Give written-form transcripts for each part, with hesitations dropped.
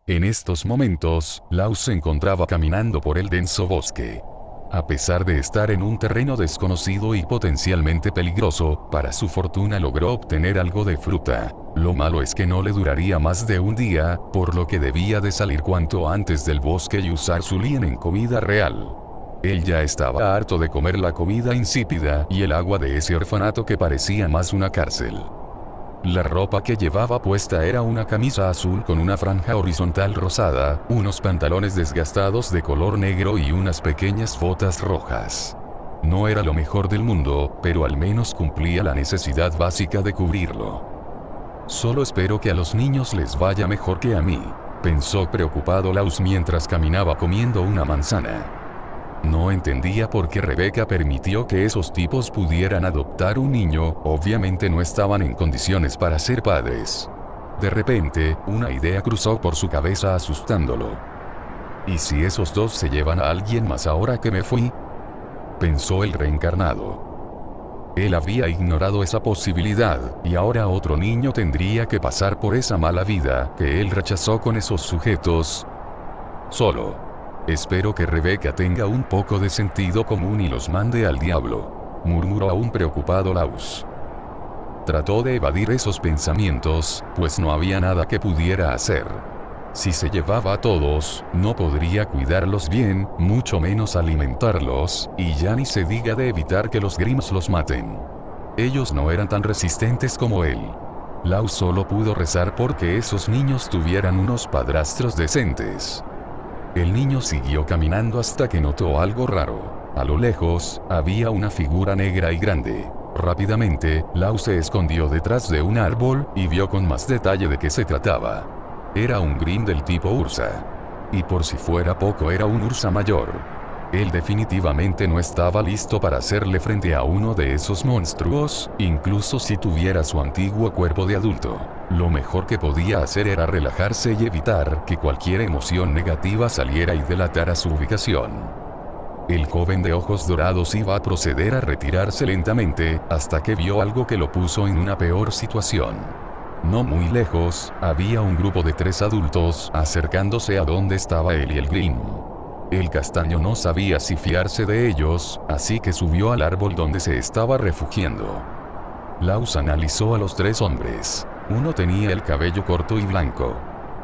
En estos momentos, Laus se encontraba caminando por el denso bosque. A pesar de estar en un terreno desconocido y potencialmente peligroso, para su fortuna logró obtener algo de fruta. Lo malo es que no le duraría más de un día, por lo que debía de salir cuanto antes del bosque y usar su lien en comida real. Él ya estaba harto de comer la comida insípida y el agua de ese orfanato que parecía más una cárcel. La ropa que llevaba puesta era una camisa azul con una franja horizontal rosada, unos pantalones desgastados de color negro y unas pequeñas botas rojas. No era lo mejor del mundo, pero al menos cumplía la necesidad básica de cubrirlo. Solo espero que a los niños les vaya mejor que a mí, pensó preocupado Laus mientras caminaba comiendo una manzana. No entendía por qué Rebeca permitió que esos tipos pudieran adoptar un niño, obviamente no estaban en condiciones para ser padres. De repente, una idea cruzó por su cabeza asustándolo. ¿Y si esos dos se llevan a alguien más ahora que me fui? Pensó el reencarnado. Él había ignorado esa posibilidad, y ahora otro niño tendría que pasar por esa mala vida que él rechazó con esos sujetos. Solo. Espero que Rebeca tenga un poco de sentido común y los mande al diablo, murmuró aún preocupado Laus. Trató de evadir esos pensamientos, pues no había nada que pudiera hacer. Si se llevaba a todos, no podría cuidarlos bien, mucho menos alimentarlos, y ya ni se diga de evitar que los Grimms los maten. Ellos no eran tan resistentes como él. Laus solo pudo rezar porque esos niños tuvieran unos padrastros decentes. El niño siguió caminando hasta que notó algo raro. A lo lejos, había una figura negra y grande. Rápidamente, Laus se escondió detrás de un árbol, y vio con más detalle de qué se trataba. Era un Grimm del tipo Ursa. Y por si fuera poco era un Ursa mayor. Él definitivamente no estaba listo para hacerle frente a uno de esos monstruos, incluso si tuviera su antiguo cuerpo de adulto. Lo mejor que podía hacer era relajarse y evitar que cualquier emoción negativa saliera y delatara su ubicación. El joven de ojos dorados iba a proceder a retirarse lentamente, hasta que vio algo que lo puso en una peor situación. No muy lejos, había un grupo de 3 adultos acercándose a donde estaba él y el Grimm. El castaño no sabía si fiarse de ellos, así que subió al árbol donde se estaba refugiando. Laus analizó a los 3 hombres. Uno tenía el cabello corto y blanco.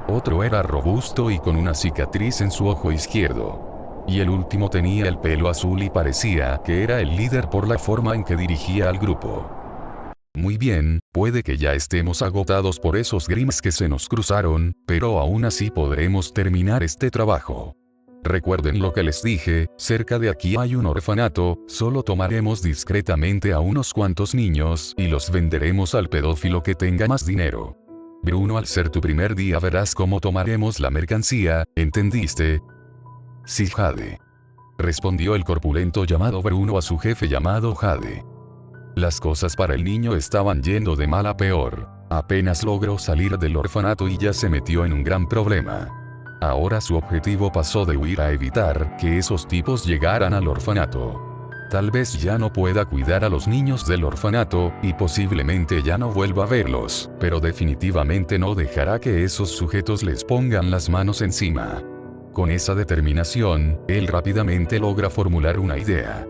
Otro era robusto y con una cicatriz en su ojo izquierdo. Y el último tenía el pelo azul y parecía que era el líder por la forma en que dirigía al grupo. Muy bien, puede que ya estemos agotados por esos Grimms que se nos cruzaron, pero aún así podremos terminar este trabajo. Recuerden lo que les dije, cerca de aquí hay un orfanato, solo tomaremos discretamente a unos cuantos niños y los venderemos al pedófilo que tenga más dinero. Bruno, al ser tu primer día verás cómo tomaremos la mercancía, ¿entendiste? Sí, Jade. Respondió el corpulento llamado Bruno a su jefe llamado Jade. Las cosas para el niño estaban yendo de mal a peor. Apenas logró salir del orfanato y ya se metió en un gran problema. Ahora su objetivo pasó de huir a evitar que esos tipos llegaran al orfanato. Tal vez ya no pueda cuidar a los niños del orfanato, y posiblemente ya no vuelva a verlos, pero definitivamente no dejará que esos sujetos les pongan las manos encima. Con esa determinación, él rápidamente logra formular una idea.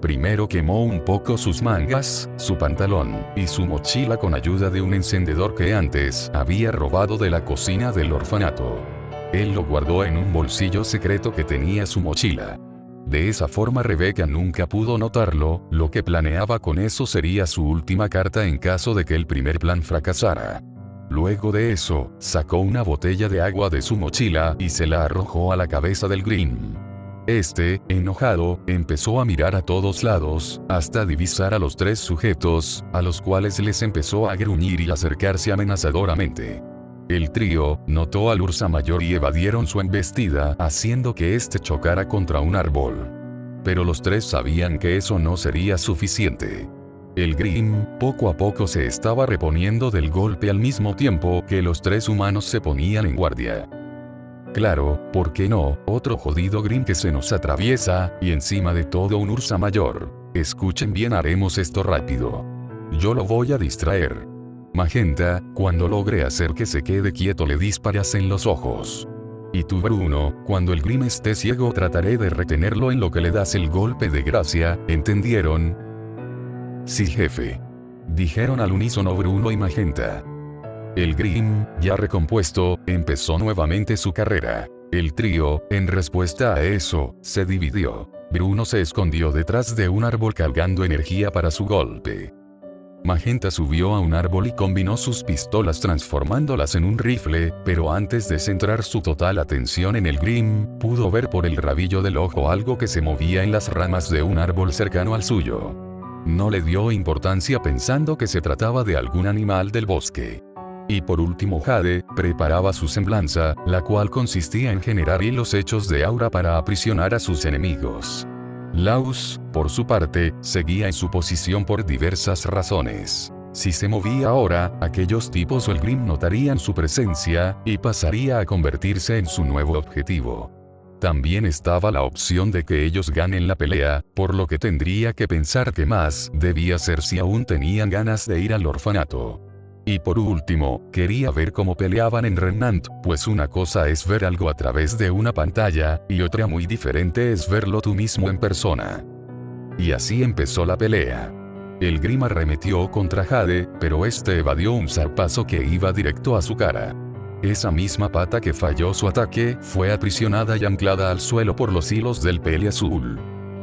Primero quemó un poco sus mangas, su pantalón, y su mochila con ayuda de un encendedor que antes había robado de la cocina del orfanato. Él lo guardó en un bolsillo secreto que tenía su mochila. De esa forma Rebeca nunca pudo notarlo, lo que planeaba con eso sería su última carta en caso de que el primer plan fracasara. Luego de eso, sacó una botella de agua de su mochila y se la arrojó a la cabeza del Grimm. Este, enojado, empezó a mirar a todos lados, hasta divisar a los 3 sujetos, a los cuales les empezó a gruñir y acercarse amenazadoramente. El trío notó al Ursa mayor y evadieron su embestida, haciendo que éste chocara contra un árbol. Pero los 3 sabían que eso no sería suficiente. El Grimm, poco a poco se estaba reponiendo del golpe al mismo tiempo que los 3 humanos se ponían en guardia. Claro, ¿por qué no? Otro jodido Grimm que se nos atraviesa, y encima de todo un Ursa mayor. Escuchen bien, haremos esto rápido. Yo lo voy a distraer. Magenta, cuando logre hacer que se quede quieto le disparas en los ojos. Y tú, Bruno, cuando el Grimm esté ciego trataré de retenerlo en lo que le das el golpe de gracia, ¿entendieron? Sí, jefe. Dijeron al unísono Bruno y Magenta. El Grimm, ya recompuesto, empezó nuevamente su carrera. El trío, en respuesta a eso, se dividió. Bruno se escondió detrás de un árbol cargando energía para su golpe. Magenta subió a un árbol y combinó sus pistolas transformándolas en un rifle, pero antes de centrar su total atención en el Grimm, pudo ver por el rabillo del ojo algo que se movía en las ramas de un árbol cercano al suyo. No le dio importancia pensando que se trataba de algún animal del bosque. Y por último Jade preparaba su semblanza, la cual consistía en generar hilos hechos de aura para aprisionar a sus enemigos. Laus, por su parte, seguía en su posición por diversas razones. Si se movía ahora, aquellos tipos o el Grimm notarían su presencia, y pasaría a convertirse en su nuevo objetivo. También estaba la opción de que ellos ganen la pelea, por lo que tendría que pensar qué más debía hacer si aún tenían ganas de ir al orfanato. Y por último, quería ver cómo peleaban en Remnant, pues una cosa es ver algo a través de una pantalla, y otra muy diferente es verlo tú mismo en persona. Y así empezó la pelea. El Grimm arremetió contra Jade, pero este evadió un zarpazo que iba directo a su cara. Esa misma pata que falló su ataque, fue aprisionada y anclada al suelo por los hilos del pele azul.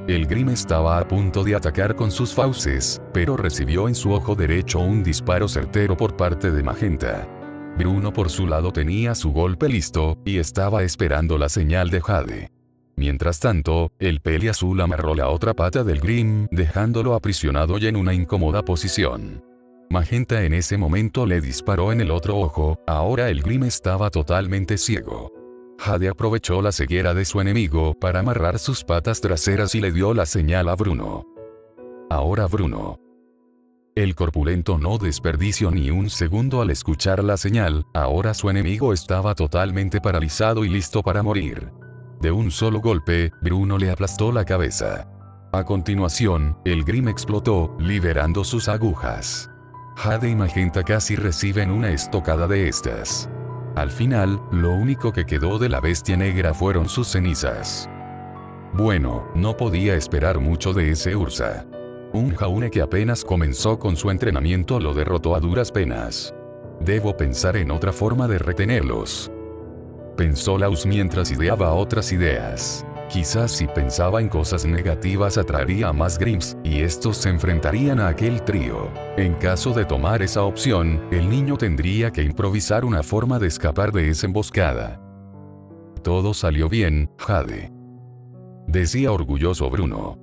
El Grimm estaba a punto de atacar con sus fauces, pero recibió en su ojo derecho un disparo certero por parte de Magenta. Bruno por su lado tenía su golpe listo, y estaba esperando la señal de Jade. Mientras tanto, el pele azul amarró la otra pata del Grimm, dejándolo aprisionado y en una incómoda posición. Magenta en ese momento le disparó en el otro ojo, ahora el Grimm estaba totalmente ciego. Jade aprovechó la ceguera de su enemigo para amarrar sus patas traseras y le dio la señal a Bruno. Ahora Bruno. El corpulento no desperdició ni un segundo al escuchar la señal, ahora su enemigo estaba totalmente paralizado y listo para morir. De un solo golpe, Bruno le aplastó la cabeza. A continuación, el Grimm explotó, liberando sus agujas. Jade y Magenta casi reciben una estocada de estas. Al final, lo único que quedó de la bestia negra fueron sus cenizas. Bueno, no podía esperar mucho de ese Ursa. Un Jaune que apenas comenzó con su entrenamiento lo derrotó a duras penas. Debo pensar en otra forma de retenerlos. Pensó Laus mientras ideaba otras ideas. Quizás si pensaba en cosas negativas atraería a más Grimms, y estos se enfrentarían a aquel trío. En caso de tomar esa opción, el niño tendría que improvisar una forma de escapar de esa emboscada. Todo salió bien, Jade. Decía orgulloso Bruno.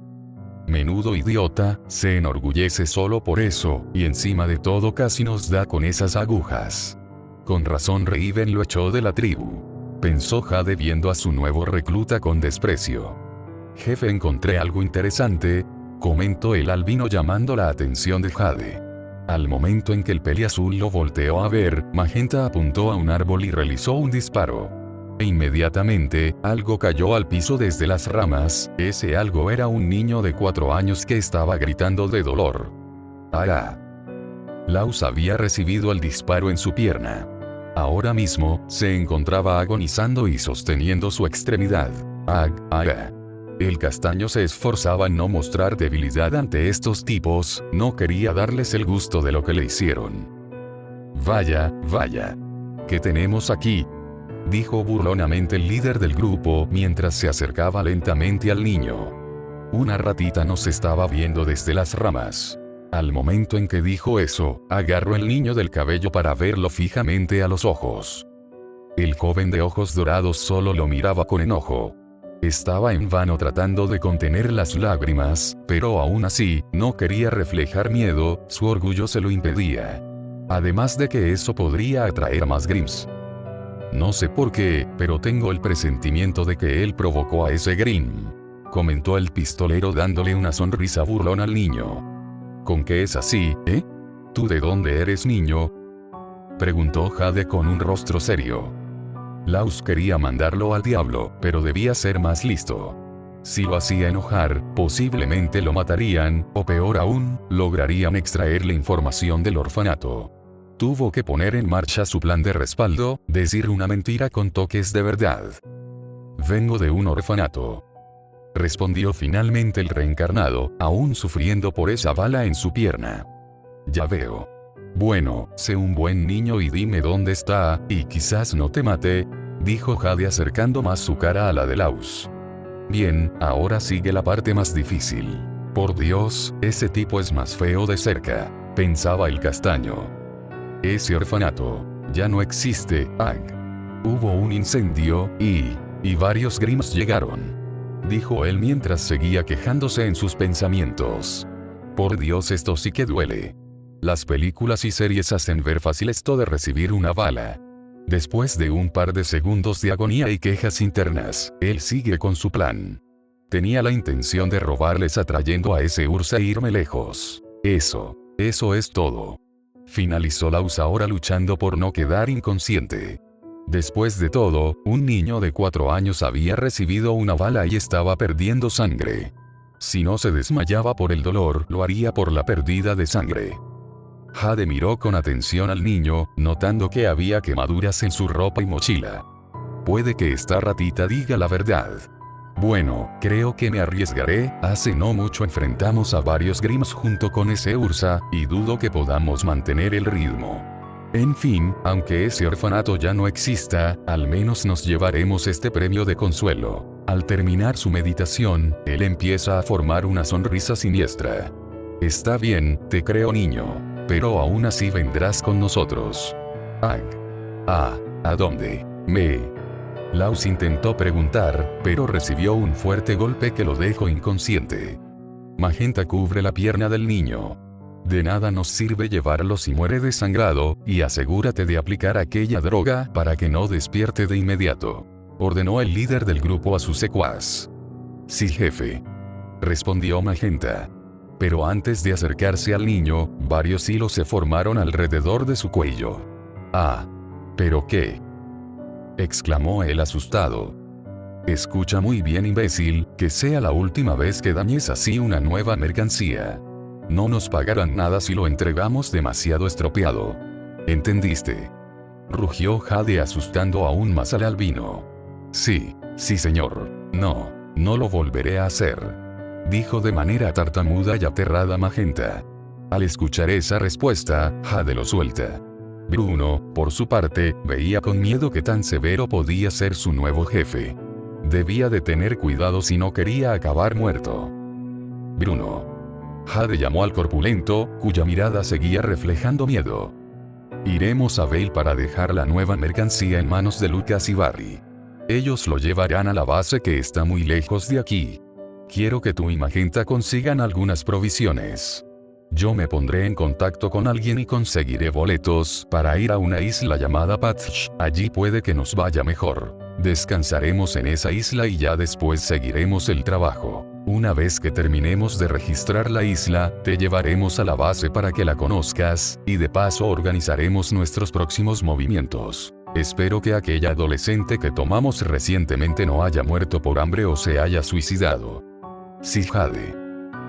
Menudo idiota, se enorgullece solo por eso, y encima de todo casi nos da con esas agujas. Con razón Raven lo echó de la tribu. Pensó Jade viendo a su nuevo recluta con desprecio. Jefe, encontré algo interesante, comentó el albino llamando la atención de Jade. Al momento en que el pele azul lo volteó a ver, Magenta apuntó a un árbol y realizó un disparo. E inmediatamente, algo cayó al piso desde las ramas, ese algo era un niño de 4 años que estaba gritando de dolor. ¡Ah! Laus había recibido el disparo en su pierna. Ahora mismo, se encontraba agonizando y sosteniendo su extremidad. El castaño se esforzaba en no mostrar debilidad ante estos tipos, no quería darles el gusto de lo que le hicieron. Vaya, vaya. ¿Qué tenemos aquí?, dijo burlonamente el líder del grupo mientras se acercaba lentamente al niño. Una ratita nos estaba viendo desde las ramas. Al momento en que dijo eso, agarró el niño del cabello para verlo fijamente a los ojos. El joven de ojos dorados solo lo miraba con enojo. Estaba en vano tratando de contener las lágrimas, pero aún así, no quería reflejar miedo, su orgullo se lo impedía. Además de que eso podría atraer más Grimms. No sé por qué, pero tengo el presentimiento de que él provocó a ese Grimm, comentó el pistolero dándole una sonrisa burlona al niño. ¿Con qué es así, eh? ¿Tú de dónde eres, niño?, preguntó Jade con un rostro serio. Laus quería mandarlo al diablo, pero debía ser más listo. Si lo hacía enojar, posiblemente lo matarían, o peor aún, lograrían extraer la información del orfanato. tuvo que poner en marcha su plan de respaldo, decir una mentira con toques de verdad. Vengo de un orfanato. Respondió finalmente el reencarnado, aún sufriendo por esa bala en su pierna. Ya veo. Bueno, sé un buen niño y dime dónde está, y quizás no te mate, dijo Jade acercando más su cara a la de Laus. Bien, ahora sigue la parte más difícil. Por Dios, ese tipo es más feo de cerca, pensaba el castaño. Ese orfanato ya no existe, Ag. Hubo un incendio, y varios Grimms llegaron, dijo él mientras seguía quejándose en sus pensamientos. Por Dios, esto sí que duele. Las películas y series hacen ver fácil esto de recibir una bala. Después de un par de segundos de agonía y quejas internas, él sigue con su plan. Tenía la intención de robarles atrayendo a ese Ursa e irme lejos. Eso es todo. Finalizó Laus ahora luchando por no quedar inconsciente. Después de todo, un niño de 4 años había recibido una bala y estaba perdiendo sangre. Si no se desmayaba por el dolor, lo haría por la pérdida de sangre. Jade miró con atención al niño, notando que había quemaduras en su ropa y mochila. Puede que esta ratita diga la verdad. Bueno, creo que me arriesgaré. Hace no mucho enfrentamos a varios Grimms junto con ese Ursa, y dudo que podamos mantener el ritmo. En fin, aunque ese orfanato ya no exista, al menos nos llevaremos este premio de consuelo. Al terminar su meditación, él empieza a formar una sonrisa siniestra. Está bien, te creo niño. Pero aún así vendrás con nosotros. Ag. ¿A dónde? Laus intentó preguntar, pero recibió un fuerte golpe que lo dejó inconsciente. Magenta cubre la pierna del niño. De nada nos sirve llevarlo si muere desangrado, y asegúrate de aplicar aquella droga para que no despierte de inmediato, ordenó el líder del grupo a su secuaz. Sí, jefe, respondió Magenta. Pero antes de acercarse al niño, varios hilos se formaron alrededor de su cuello. ¿Pero qué?, exclamó él asustado. Escucha muy bien, imbécil, que sea la última vez que dañes así una nueva mercancía. No nos pagarán nada si lo entregamos demasiado estropeado. ¿Entendiste?, rugió Jade asustando aún más al albino. Sí, señor. No lo volveré a hacer, dijo de manera tartamuda y aterrada Magenta. Al escuchar esa respuesta, Jade lo suelta. Bruno, por su parte, veía con miedo que tan severo podía ser su nuevo jefe. Debía de tener cuidado si no quería acabar muerto. Bruno. Jade llamó al corpulento, cuya mirada seguía reflejando miedo. Iremos a Vale para dejar la nueva mercancía en manos de Lucas y Barry. Ellos lo llevarán a la base que está muy lejos de aquí. Quiero que tú y Magenta consigan algunas provisiones. Yo me pondré en contacto con alguien y conseguiré boletos para ir a una isla llamada Patch. Allí puede que nos vaya mejor. Descansaremos en esa isla y ya después seguiremos el trabajo. Una vez que terminemos de registrar la isla, te llevaremos a la base para que la conozcas, y de paso organizaremos nuestros próximos movimientos. Espero que aquella adolescente que tomamos recientemente no haya muerto por hambre o se haya suicidado. Sí, Jade,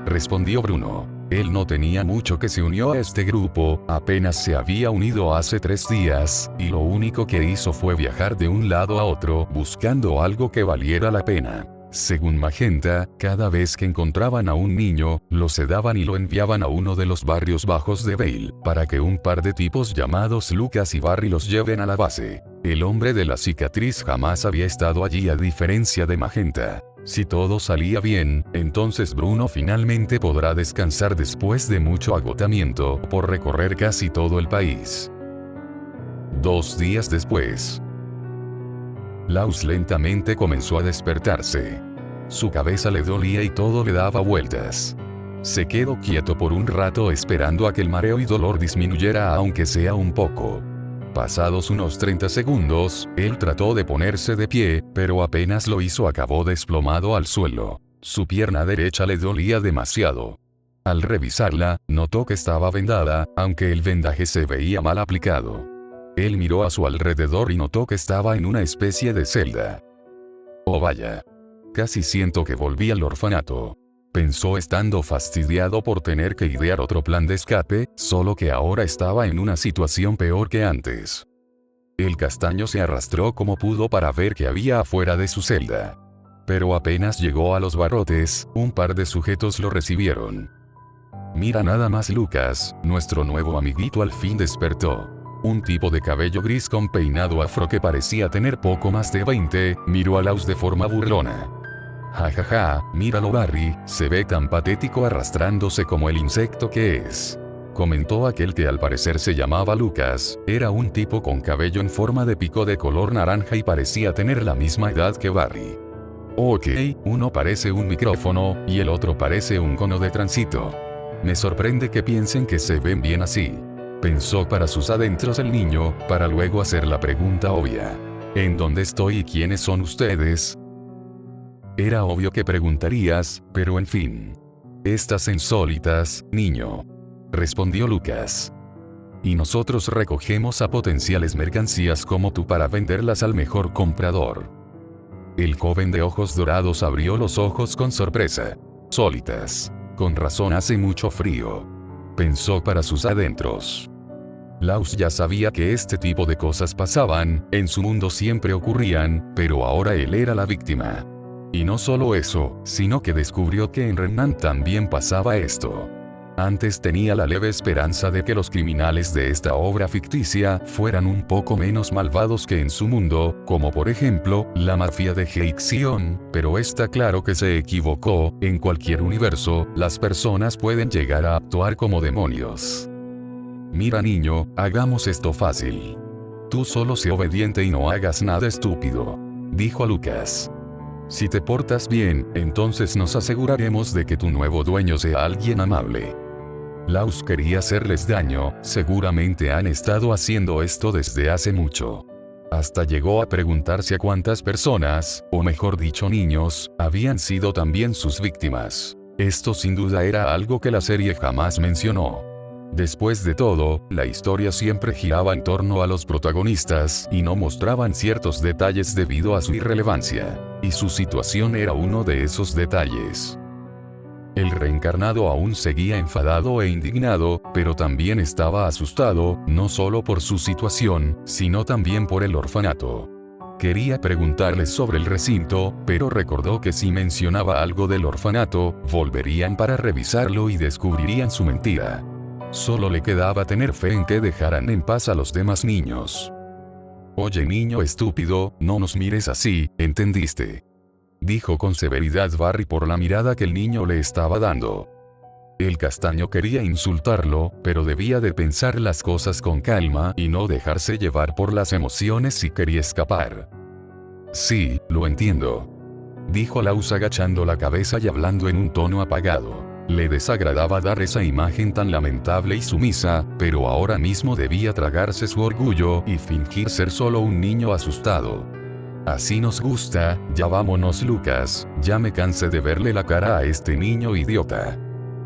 respondió Bruno. Él no tenía mucho que se unió a este grupo, apenas se había unido hace 3 días, y lo único que hizo fue viajar de un lado a otro buscando algo que valiera la pena. Según Magenta, cada vez que encontraban a un niño, lo sedaban y lo enviaban a uno de los barrios bajos de Vale, para que un par de tipos llamados Lucas y Barry los lleven a la base. El hombre de la cicatriz jamás había estado allí a diferencia de Magenta. Si todo salía bien, entonces Bruno finalmente podrá descansar después de mucho agotamiento por recorrer casi todo el país. 2 días después, Laus lentamente comenzó a despertarse. Su cabeza le dolía y todo le daba vueltas. Se quedó quieto por un rato esperando a que el mareo y dolor disminuyera aunque sea un poco. Pasados unos 30 segundos, él trató de ponerse de pie, pero apenas lo hizo acabó desplomado al suelo. Su pierna derecha le dolía demasiado. Al revisarla, notó que estaba vendada, aunque el vendaje se veía mal aplicado. Él miró a su alrededor y notó que estaba en una especie de celda. Oh vaya. Casi siento que volví al orfanato. Pensó estando fastidiado por tener que idear otro plan de escape, solo que ahora estaba en una situación peor que antes. El castaño se arrastró como pudo para ver qué había afuera de su celda. Pero apenas llegó a los barrotes, un par de sujetos lo recibieron. Mira nada más Lucas, nuestro nuevo amiguito al fin despertó. Un tipo de cabello gris con peinado afro que parecía tener poco más de 20, miró a Laus de forma burlona. Jajaja, míralo Barry, se ve tan patético arrastrándose como el insecto que es. Comentó aquel que al parecer se llamaba Lucas, era un tipo con cabello en forma de pico de color naranja y parecía tener la misma edad que Barry. Ok, uno parece un micrófono, y el otro parece un cono de tránsito. Me sorprende que piensen que se ven bien así. Pensó para sus adentros el niño, para luego hacer la pregunta obvia. ¿En dónde estoy y quiénes son ustedes? Era obvio que preguntarías, pero en fin. Estas insólitas, niño. Respondió Lucas. Y nosotros recogemos a potenciales mercancías como tú para venderlas al mejor comprador. El joven de ojos dorados abrió los ojos con sorpresa. Sólitas. Con razón hace mucho frío. Pensó para sus adentros. Laus ya sabía que este tipo de cosas pasaban, en su mundo siempre ocurrían, pero ahora él era la víctima. Y no solo eso, sino que descubrió que en Remnant también pasaba esto. Antes tenía la leve esperanza de que los criminales de esta obra ficticia fueran un poco menos malvados que en su mundo, como por ejemplo, la mafia de Heixion, pero está claro que se equivocó, en cualquier universo, las personas pueden llegar a actuar como demonios. Mira niño, hagamos esto fácil. Tú solo sé obediente y no hagas nada estúpido. Dijo a Lucas. Si te portas bien, entonces nos aseguraremos de que tu nuevo dueño sea alguien amable. Laus quería hacerles daño, seguramente han estado haciendo esto desde hace mucho. Hasta llegó a preguntarse a cuántas personas, o mejor dicho niños, habían sido también sus víctimas. Esto sin duda era algo que la serie jamás mencionó. Después de todo, la historia siempre giraba en torno a los protagonistas y no mostraban ciertos detalles debido a su irrelevancia. Y su situación era uno de esos detalles. El reencarnado aún seguía enfadado e indignado, pero también estaba asustado, no solo por su situación, sino también por el orfanato. Quería preguntarles sobre el recinto, pero recordó que si mencionaba algo del orfanato, volverían para revisarlo y descubrirían su mentira. Solo le quedaba tener fe en que dejaran en paz a los demás niños. Oye niño estúpido, no nos mires así, ¿entendiste? Dijo con severidad Barry por la mirada que el niño le estaba dando. El castaño quería insultarlo, pero debía de pensar las cosas con calma y no dejarse llevar por las emociones si quería escapar. Sí, lo entiendo. Dijo Laus agachando la cabeza y hablando en un tono apagado. Le desagradaba dar esa imagen tan lamentable y sumisa, pero ahora mismo debía tragarse su orgullo y fingir ser solo un niño asustado. Así nos gusta, ya vámonos Lucas, ya me cansé de verle la cara a este niño idiota.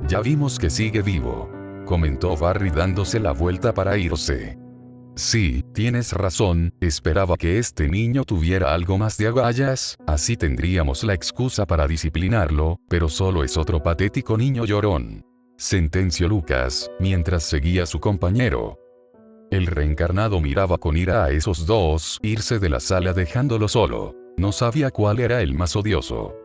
Ya vimos que sigue vivo. Comentó Barry dándose la vuelta para irse. Sí, tienes razón, esperaba que este niño tuviera algo más de agallas, así tendríamos la excusa para disciplinarlo, pero solo es otro patético niño llorón. Sentenció Lucas, mientras seguía a su compañero. El reencarnado miraba con ira a esos dos irse de la sala dejándolo solo. No sabía cuál era el más odioso.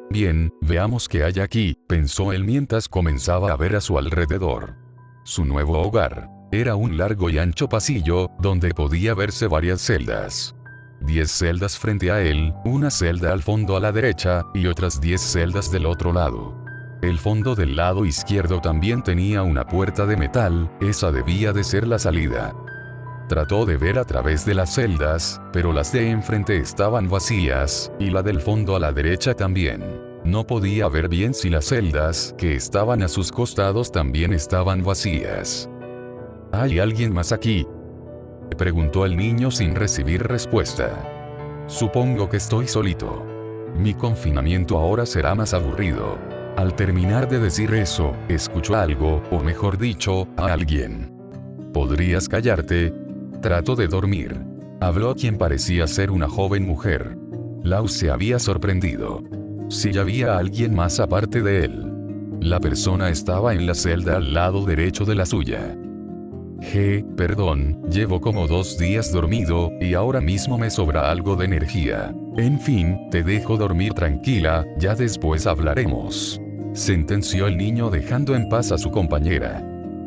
Bien, veamos qué hay aquí, pensó él mientras comenzaba a ver a su alrededor. Su nuevo hogar. Era un largo y ancho pasillo, donde podía verse varias celdas. 10 celdas frente a él, una celda al fondo a la derecha, y otras 10 celdas del otro lado. El fondo del lado izquierdo también tenía una puerta de metal, esa debía de ser la salida. Trató de ver a través de las celdas, pero las de enfrente estaban vacías, y la del fondo a la derecha también. No podía ver bien si las celdas que estaban a sus costados también estaban vacías. ¿Hay alguien más aquí?, preguntó el niño sin recibir respuesta. Supongo que estoy solito. Mi confinamiento ahora será más aburrido. Al terminar de decir eso, escuchó algo, o mejor dicho, a alguien. ¿Podrías callarte? Trato de dormir. Habló quien parecía ser una joven mujer. Laus se había sorprendido. Si ya había alguien más aparte de él. La persona estaba en la celda al lado derecho de la suya. Perdón, llevo como 2 días dormido, y ahora mismo me sobra algo de energía. En fin, te dejo dormir tranquila, ya después hablaremos. Sentenció el niño dejando en paz a su compañera.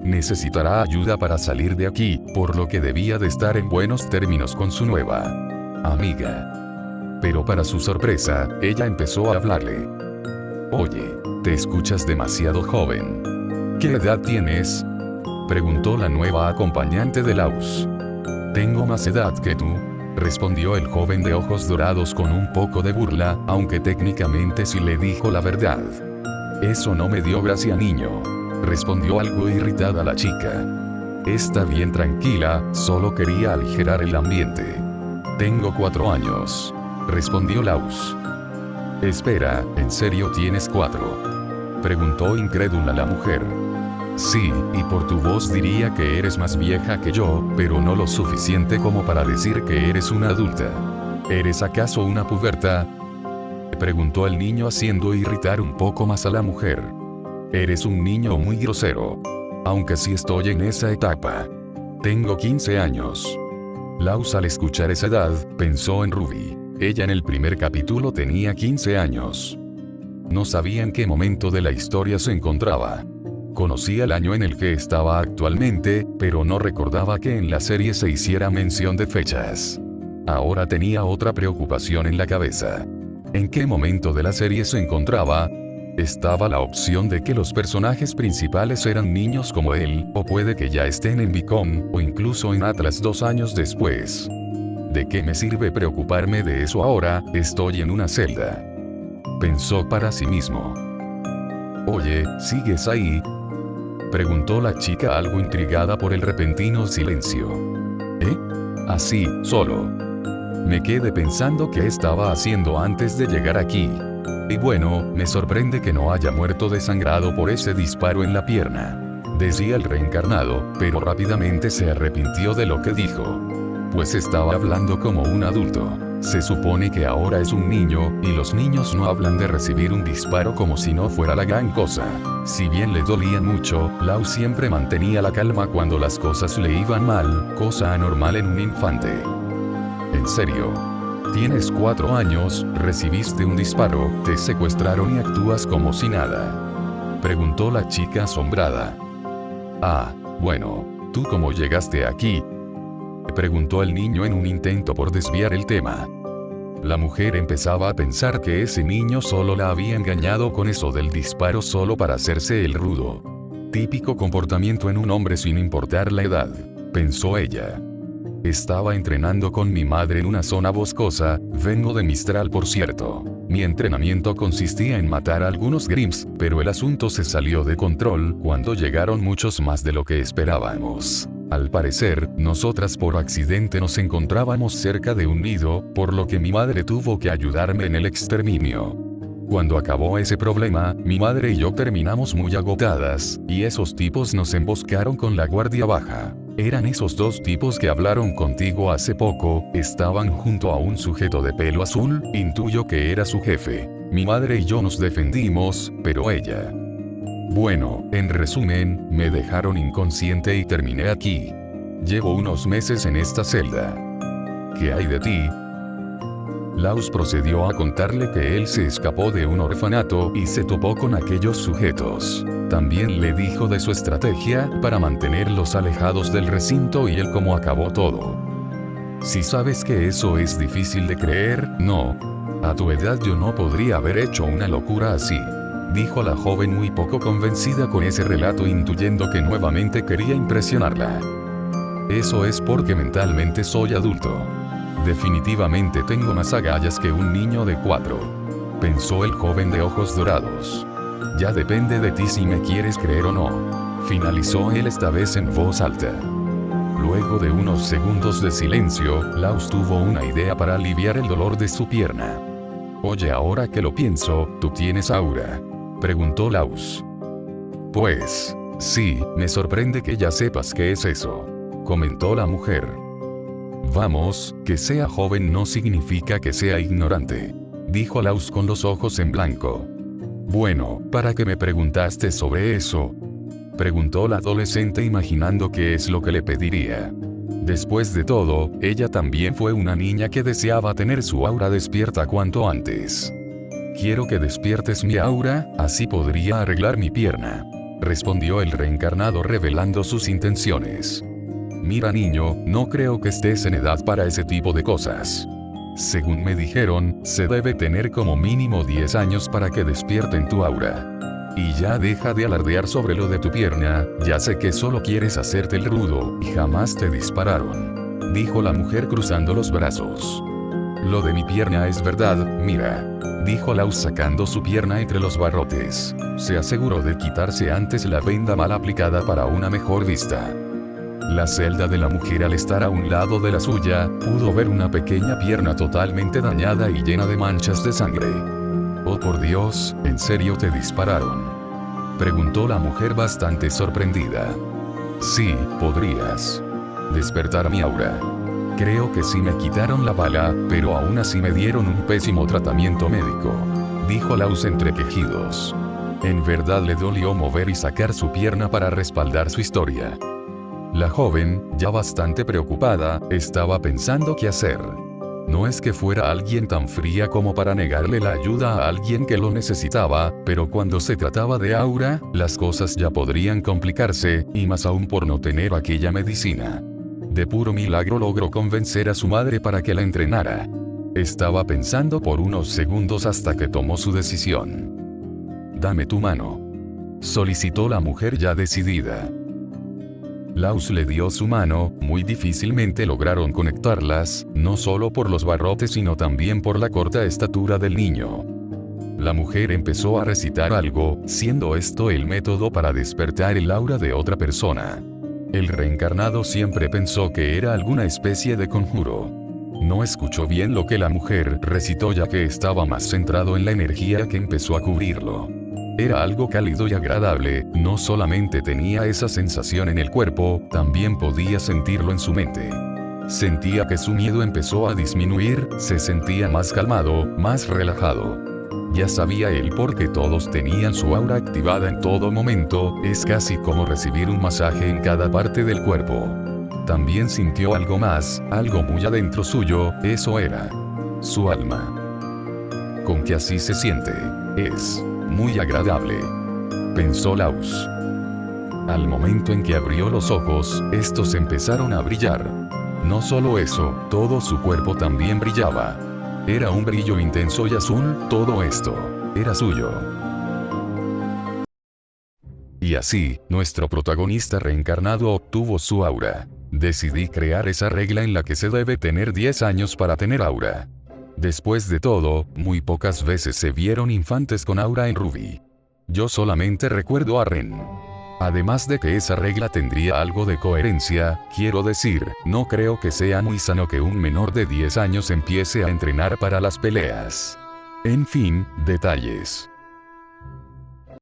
Necesitará ayuda para salir de aquí, por lo que debía de estar en buenos términos con su nueva amiga. Pero para su sorpresa, ella empezó a hablarle. Oye, te escuchas demasiado joven. ¿Qué edad tienes? Preguntó la nueva acompañante de Laus. Tengo más edad que tú, respondió el joven de ojos dorados con un poco de burla, aunque técnicamente sí le dijo la verdad. Eso no me dio gracia, niño, respondió algo irritada la chica. Está bien, tranquila, solo quería aligerar el ambiente. Tengo 4 años, respondió Laus. Espera, ¿en serio tienes 4? Preguntó incrédula la mujer. Sí, y por tu voz diría que eres más vieja que yo, pero no lo suficiente como para decir que eres una adulta. ¿Eres acaso una puberta? Preguntó el niño haciendo irritar un poco más a la mujer. Eres un niño muy grosero. Aunque sí estoy en esa etapa. Tengo 15 años. Laus al escuchar esa edad, pensó en Ruby. Ella en el primer capítulo tenía 15 años. No sabía en qué momento de la historia se encontraba. Conocía el año en el que estaba actualmente, pero no recordaba que en la serie se hiciera mención de fechas. Ahora tenía otra preocupación en la cabeza. ¿En qué momento de la serie se encontraba? Estaba la opción de que los personajes principales eran niños como él, o puede que ya estén en Vicom, o incluso en Atlas 2 años después. ¿De qué me sirve preocuparme de eso ahora? Estoy en una celda. Pensó para sí mismo. Oye, ¿sigues ahí? Preguntó la chica algo intrigada por el repentino silencio. Así, solo. Me quedé pensando qué estaba haciendo antes de llegar aquí. Y bueno, me sorprende que no haya muerto desangrado por ese disparo en la pierna. Decía el reencarnado, pero rápidamente se arrepintió de lo que dijo. Pues estaba hablando como un adulto. Se supone que ahora es un niño, y los niños no hablan de recibir un disparo como si no fuera la gran cosa. Si bien le dolía mucho, Lau siempre mantenía la calma cuando las cosas le iban mal, cosa anormal en un infante. ¿En serio? Tienes 4 años, recibiste un disparo, te secuestraron y actúas como si nada. Preguntó la chica asombrada. Ah, bueno, ¿tú cómo llegaste aquí? Preguntó el niño en un intento por desviar el tema. La mujer empezaba a pensar que ese niño solo la había engañado con eso del disparo solo para hacerse el rudo. Típico comportamiento en un hombre sin importar la edad, pensó ella. Estaba entrenando con mi madre en una zona boscosa, vengo de Mistral por cierto. Mi entrenamiento consistía en matar a algunos Grimms, pero el asunto se salió de control cuando llegaron muchos más de lo que esperábamos. Al parecer, nosotras por accidente nos encontrábamos cerca de un nido, por lo que mi madre tuvo que ayudarme en el exterminio. Cuando acabó ese problema, mi madre y yo terminamos muy agotadas, y esos tipos nos emboscaron con la guardia baja. Eran esos 2 tipos que hablaron contigo hace poco, estaban junto a un sujeto de pelo azul, intuyo que era su jefe. Mi madre y yo nos defendimos, pero ella... Bueno, en resumen, me dejaron inconsciente y terminé aquí. Llevo unos meses en esta celda. ¿Qué hay de ti? Laus procedió a contarle que él se escapó de un orfanato y se topó con aquellos sujetos. También le dijo de su estrategia para mantenerlos alejados del recinto y el cómo acabó todo. Si sabes que eso es difícil de creer, no. A tu edad yo no podría haber hecho una locura así. Dijo la joven muy poco convencida con ese relato, intuyendo que nuevamente quería impresionarla. Eso es porque mentalmente soy adulto. Definitivamente tengo más agallas que un niño de 4. Pensó el joven de ojos dorados. Ya depende de ti si me quieres creer o no. Finalizó él esta vez en voz alta. Luego de unos segundos de silencio, Laus tuvo una idea para aliviar el dolor de su pierna. Oye, ahora que lo pienso, ¿tú tienes aura?, preguntó Laus. Pues, sí, me sorprende que ya sepas qué es eso, comentó la mujer. Vamos, que sea joven no significa que sea ignorante, dijo Laus con los ojos en blanco. Bueno, ¿para qué me preguntaste sobre eso?, preguntó la adolescente imaginando qué es lo que le pediría. Después de todo, ella también fue una niña que deseaba tener su aura despierta cuanto antes. Quiero que despiertes mi aura, así podría arreglar mi pierna, respondió el reencarnado revelando sus intenciones. Mira niño, no creo que estés en edad para ese tipo de cosas. Según me dijeron, se debe tener como mínimo 10 años para que despierten tu aura. Y ya deja de alardear sobre lo de tu pierna, ya sé que solo quieres hacerte el rudo, y jamás te dispararon, dijo la mujer cruzando los brazos. Lo de mi pierna es verdad, mira, dijo Laus sacando su pierna entre los barrotes. Se aseguró de quitarse antes la venda mal aplicada para una mejor vista. La celda de la mujer al estar a un lado de la suya, pudo ver una pequeña pierna totalmente dañada y llena de manchas de sangre. Oh por Dios, ¿en serio te dispararon?, preguntó la mujer bastante sorprendida. Sí, podrías despertar mi aura. Creo que sí me quitaron la bala, pero aún así me dieron un pésimo tratamiento médico, dijo Laus entre quejidos. En verdad le dolió mover y sacar su pierna para respaldar su historia. La joven, ya bastante preocupada, estaba pensando qué hacer. No es que fuera alguien tan fría como para negarle la ayuda a alguien que lo necesitaba, pero cuando se trataba de aura, las cosas ya podrían complicarse, y más aún por no tener aquella medicina. De puro milagro logró convencer a su madre para que la entrenara. Estaba pensando por unos segundos hasta que tomó su decisión. Dame tu mano, solicitó la mujer ya decidida. Laus le dio su mano, muy difícilmente lograron conectarlas, no solo por los barrotes sino también por la corta estatura del niño. La mujer empezó a recitar algo, siendo esto el método para despertar el aura de otra persona. El reencarnado siempre pensó que era alguna especie de conjuro. No escuchó bien lo que la mujer recitó ya que estaba más centrado en la energía que empezó a cubrirlo. Era algo cálido y agradable, no solamente tenía esa sensación en el cuerpo, también podía sentirlo en su mente. Sentía que su miedo empezó a disminuir, se sentía más calmado, más relajado. Ya sabía él porque todos tenían su aura activada en todo momento, es casi como recibir un masaje en cada parte del cuerpo. También sintió algo más, algo muy adentro suyo, eso era su alma. Con que así se siente, es muy agradable, pensó Laus. Al momento en que abrió los ojos, estos empezaron a brillar. No solo eso, todo su cuerpo también brillaba. Era un brillo intenso y azul, todo esto era suyo. Y así, nuestro protagonista reencarnado obtuvo su aura. Decidí crear esa regla en la que se debe tener 10 años para tener aura. Después de todo, muy pocas veces se vieron infantes con aura en Ruby. Yo solamente recuerdo a Ren. Además de que esa regla tendría algo de coherencia, quiero decir, no creo que sea muy sano que un menor de 10 años empiece a entrenar para las peleas. En fin, detalles.